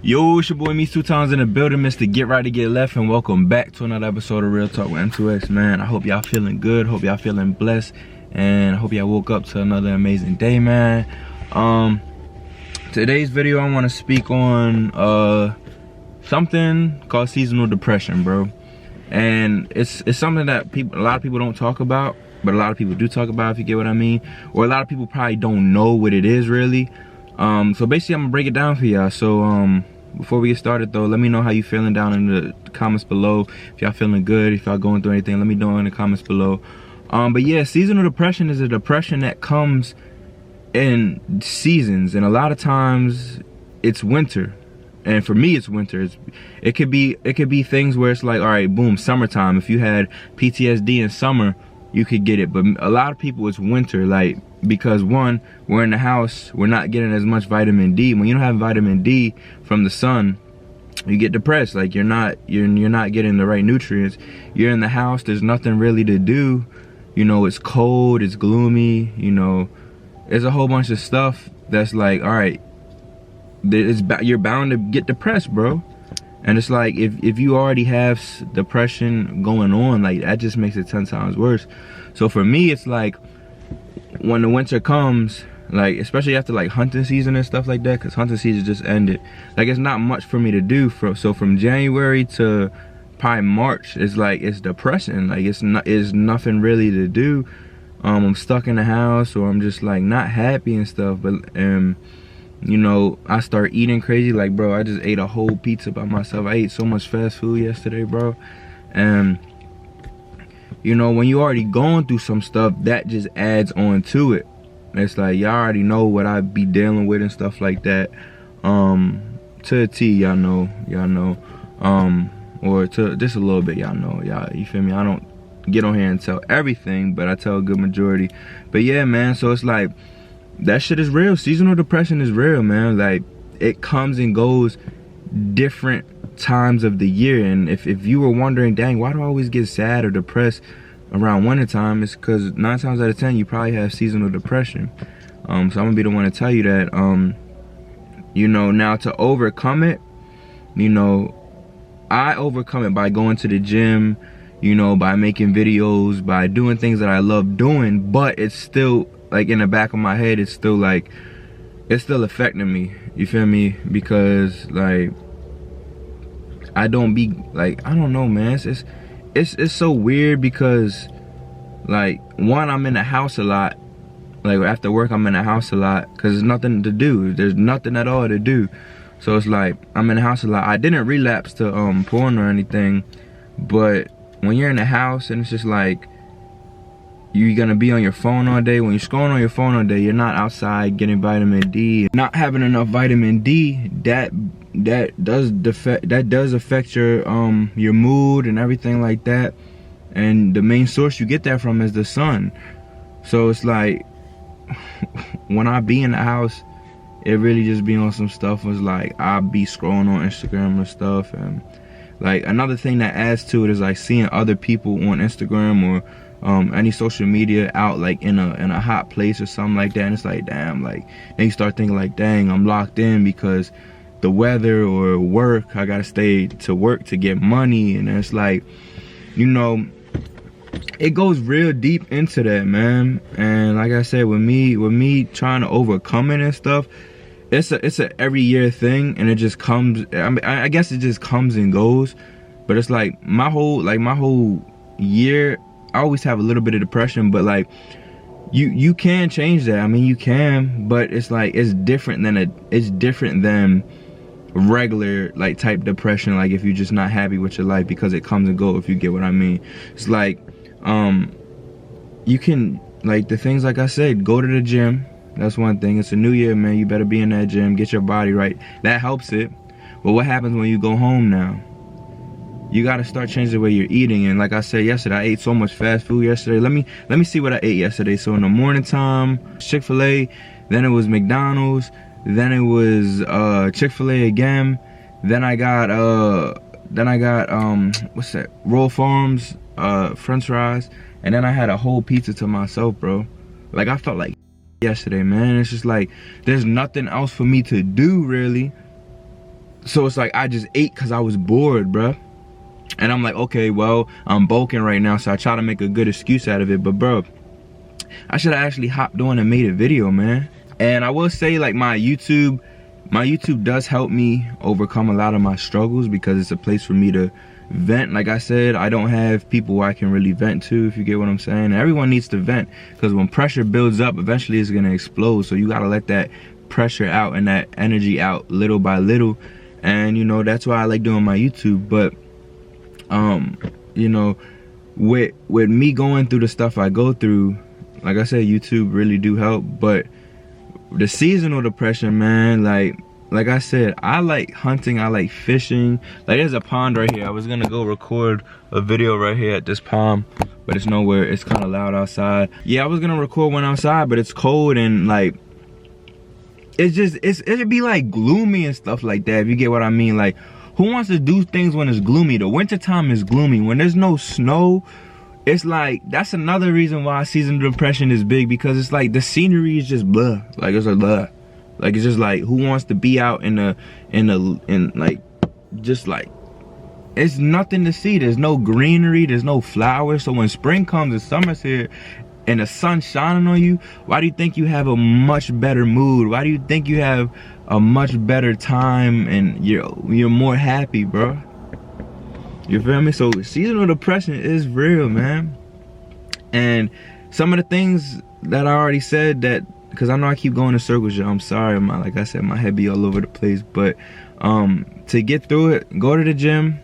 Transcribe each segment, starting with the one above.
Yo, it's your boy Me 2 Times in the building, Mr. Get Right to Get Left, and welcome back to another episode of Real Talk with M2X, man. I hope y'all feeling good, hope y'all feeling blessed, and I hope y'all woke up to another amazing day, man. Today's video, I want to speak on something called seasonal depression, bro. And it's something that a lot of people don't talk about, but a lot of people do talk about, if you get what I mean. Or a lot of people probably don't know what it is, really. So basically, I'm gonna break it down for y'all. So before we get started though, let me know how you feeling down in the comments below. If y'all feeling good, if y'all going through anything, let me know in the comments below. But yeah, seasonal depression is a depression that comes in seasons, and a lot of times it's winter. And for me, it's winter. It could be things where it's like, all right, boom, summertime. If you had PTSD in summer, you could get it. But a lot of people, it's winter, like, because one, we're in the house, we're not getting as much vitamin D. When you don't have vitamin D from the sun, you get depressed. Like, you're not getting the right nutrients. You're in the house, there's nothing really to do. You know, it's cold, it's gloomy, you know, there's a whole bunch of stuff that's like, all right, you're bound to get depressed, bro. And it's like, if you already have depression going on, like, that just makes it 10 times worse. So for me, it's like, when the winter comes, like, especially after like hunting season and stuff like that, because hunting season just ended, like, it's not much for me to do. So from January to probably March, it's like, it's depressing. Like, it's nothing really to do. I'm stuck in the house, or I'm just like not happy and stuff. But you know, I start eating crazy. Like, bro, I just ate a whole pizza by myself. I ate so much fast food yesterday, bro. And you know, when you already going through some stuff, that just adds on to it. It's like, y'all already know what I be dealing with and stuff like that. To a T, y'all know. Or to just a little bit, y'all know. Y'all, you feel me? I don't get on here and tell everything, but I tell a good majority. But yeah, man, so it's like, that shit is real. Seasonal depression is real, man. Like, it comes and goes different times of the year. And if you were wondering, dang, why do I always get sad or depressed around winter time, it's because 9 times out of 10 you probably have seasonal depression. So I'm gonna be the one to tell you that. You know, now to overcome it, you know, I overcome it by going to the gym, you know, by making videos, by doing things that I love doing. But it's still, like, in the back of my head, it's still like, it's still affecting me, you feel me? Because, like, I don't be, like, I don't know, man. It's so weird because, like, one, I'm in the house a lot. Like, after work, I'm in the house a lot because there's nothing to do. There's nothing at all to do. So it's like, I'm in the house a lot. I didn't relapse to porn or anything, but when you're in the house and it's just like, you're gonna be on your phone all day. When you're scrolling on your phone all day, you're not outside getting vitamin D. Not having enough vitamin D, that does affect your mood and everything like that. And the main source you get that from is the sun. So it's like, when I be in the house, it really just be on some stuff. Was like, I'll be scrolling on Instagram and stuff. And like, another thing that adds to it is like seeing other people on Instagram or any social media out, like, in a hot place or something like that, and it's like, damn, like, then you start thinking like, dang, I'm locked in because the weather or work, I gotta stay to work to get money. And it's like, you know, it goes real deep into that, man. And like I said, with me trying to overcome it and stuff, it's a every year thing, and it just comes, I guess it just comes and goes. But it's like, my whole year, I always have a little bit of depression. But like, you can change that. I mean, you can, but it's like, it's different than regular, like, type depression. Like, if you're just not happy with your life, because it comes and goes, if you get what I mean. It's like, you can, like, the things, like I said, go to the gym. That's one thing. It's a new year, man. You better be in that gym, get your body right. That helps it. But what happens when you go home now? You gotta start changing the way you're eating. And like I said yesterday, I ate so much fast food yesterday. Let me see what I ate yesterday. So in the morning time, Chick-fil-A, then it was McDonald's, then it was Chick-fil-A again, then I got what's that, Roll Farms french fries, and then I had a whole pizza to myself, bro. Like, I felt like yesterday, man. It's just like, there's nothing else for me to do, really. So it's like I just ate because I was bored, bruh. And I'm like, okay, well, I'm bulking right now, so I try to make a good excuse out of it. But bro, I should have actually hopped on and made a video, man. And I will say, like, my YouTube does help me overcome a lot of my struggles, because it's a place for me to vent. Like I said, I don't have people I can really vent to, if you get what I'm saying. And everyone needs to vent, because when pressure builds up, eventually it's gonna explode. So you gotta let that pressure out and that energy out little by little. And you know, that's why I like doing my YouTube. But you know, with me going through the stuff I go through, like I said, YouTube really do help. But the seasonal depression, man, like I said, I like hunting, I like fishing. Like, there's a pond right here. I was gonna go record a video right here at this pond, but it's nowhere. It's kind of loud outside. Yeah, I was gonna record one outside, but it's cold, and like, it'd be like gloomy and stuff like that, if you get what I mean. Like, who wants to do things when it's gloomy? The winter time is gloomy. When there's no snow, it's like, that's another reason why seasonal depression is big, because it's like the scenery is just blah. Like, it's a blah. Like, it's just like, who wants to be out in like, just like, it's nothing to see. There's no greenery, there's no flowers. So when spring comes and summer's here and the sun's shining on you, why do you think you have a much better mood? Why do you think you have a much better time and you're more happy, bro? You feel me? So seasonal depression is real, man. And some of the things that I already said, that, because I know I keep going in circles, y'all. I'm sorry, like I said, my head be all over the place. But to get through it, go to the gym,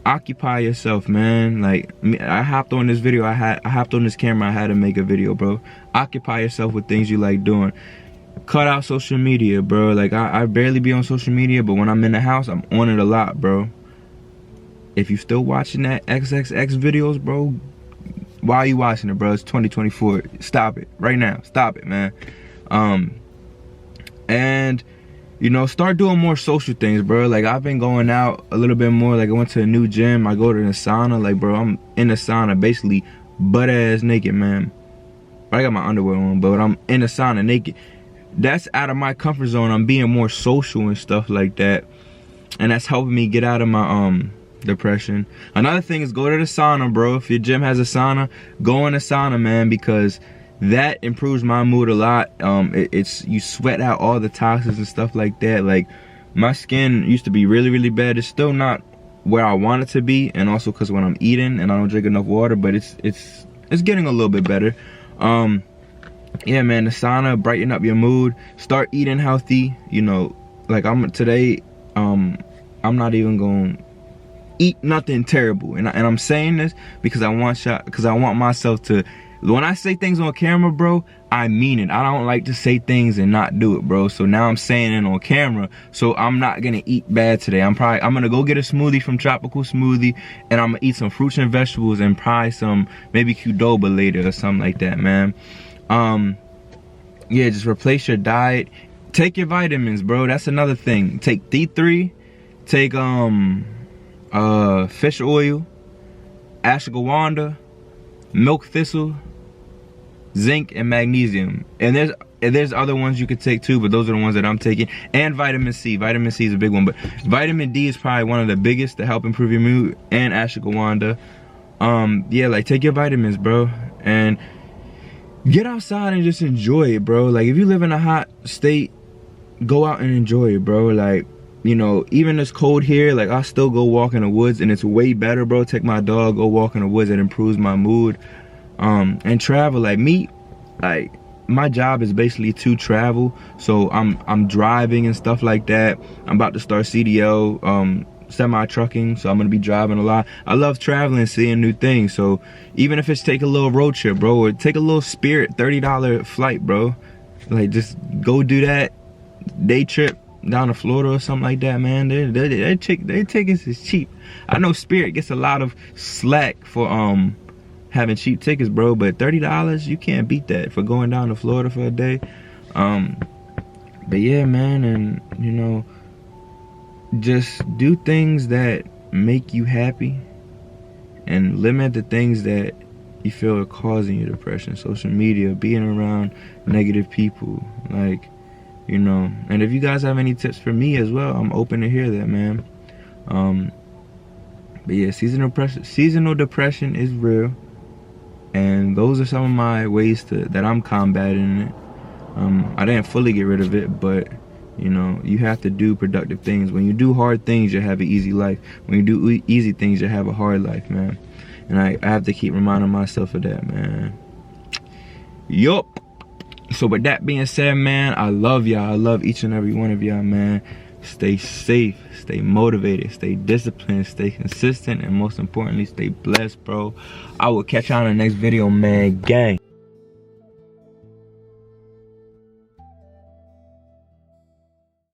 occupy yourself, man. Like, I hopped on this video, I hopped on this camera, I had to make a video, bro. Occupy yourself with things you like doing. Cut out social media, bro. Like, I barely be on social media, but when I'm in the house, I'm on it a lot, bro. If you still watching that XXX videos, bro, why are you watching it, bro? It's 2024. Stop it right now. Stop it, man. And you know, start doing more social things, bro. Like, I've been going out a little bit more. Like, I went to a new gym, I go to the sauna. Like, bro, I'm in the sauna basically butt ass naked, man. I got my underwear on, but I'm in the sauna naked. That's out of my comfort zone. I'm being more social and stuff like that, and that's helping me get out of my depression. Another thing is, go to the sauna, bro. If your gym has a sauna, go in the sauna, man, because that improves my mood a lot. You sweat out all the toxins and stuff like that. Like, my skin used to be really, really bad. It's still not where I want it to be, and also because when I'm eating and I don't drink enough water, but it's getting a little bit better. Yeah, man, the sauna brighten up your mood. Start eating healthy. You know, like, today, I'm not even gonna eat nothing terrible, and I'm saying this because I want myself to. When I say things on camera, bro, I mean it. I don't like to say things and not do it, bro. So now I'm saying it on camera. So I'm not gonna eat bad today. I'm gonna go get a smoothie from Tropical Smoothie, and I'm gonna eat some fruits and vegetables and probably some maybe Qdoba later or something like that, man. Yeah, just replace your diet. Take your vitamins, bro. That's another thing. Take D3. Take fish oil, ashwagandha, milk thistle, zinc, and magnesium. And there's other ones you could take too, but those are the ones that I'm taking. And vitamin C. Vitamin C is a big one, but vitamin D is probably one of the biggest to help improve your mood, and ashwagandha. Yeah, like, take your vitamins, bro, and get outside and just enjoy it, bro. Like, if you live in a hot state, go out and enjoy it, bro. Like, you know, even it's cold here, like, I still go walk in the woods, and it's way better, bro. Take my dog, go walk in the woods. It improves my mood. And travel. Like, my job is basically to travel, so I'm driving and stuff like that. I'm about to start CDL, semi-trucking, so I'm gonna be driving a lot. I love traveling, seeing new things. So even if it's take a little road trip, bro, or take a little Spirit $30 flight, bro, like, just go do that day trip down to Florida or something like that, man. Their tickets is cheap. I know Spirit gets a lot of slack for having cheap tickets, bro, but $30, you can't beat that for going down to Florida for a day. But yeah, man, and you know, just do things that make you happy, and limit the things that you feel are causing you depression. Social media, being around negative people, like, you know. And if you guys have any tips for me as well, I'm open to hear that, man. But yeah, seasonal depression is real, and those are some of my ways that I'm combating it. I didn't fully get rid of it, but you know, you have to do productive things. When you do hard things, you'll have an easy life. When you do easy things, you'll have a hard life, man. And I have to keep reminding myself of that, man. Yup. So with that being said, man, I love y'all. I love each and every one of y'all, man. Stay safe, stay motivated, stay disciplined, stay consistent, and most importantly, stay blessed, bro. I will catch y'all in the next video, man. Gang.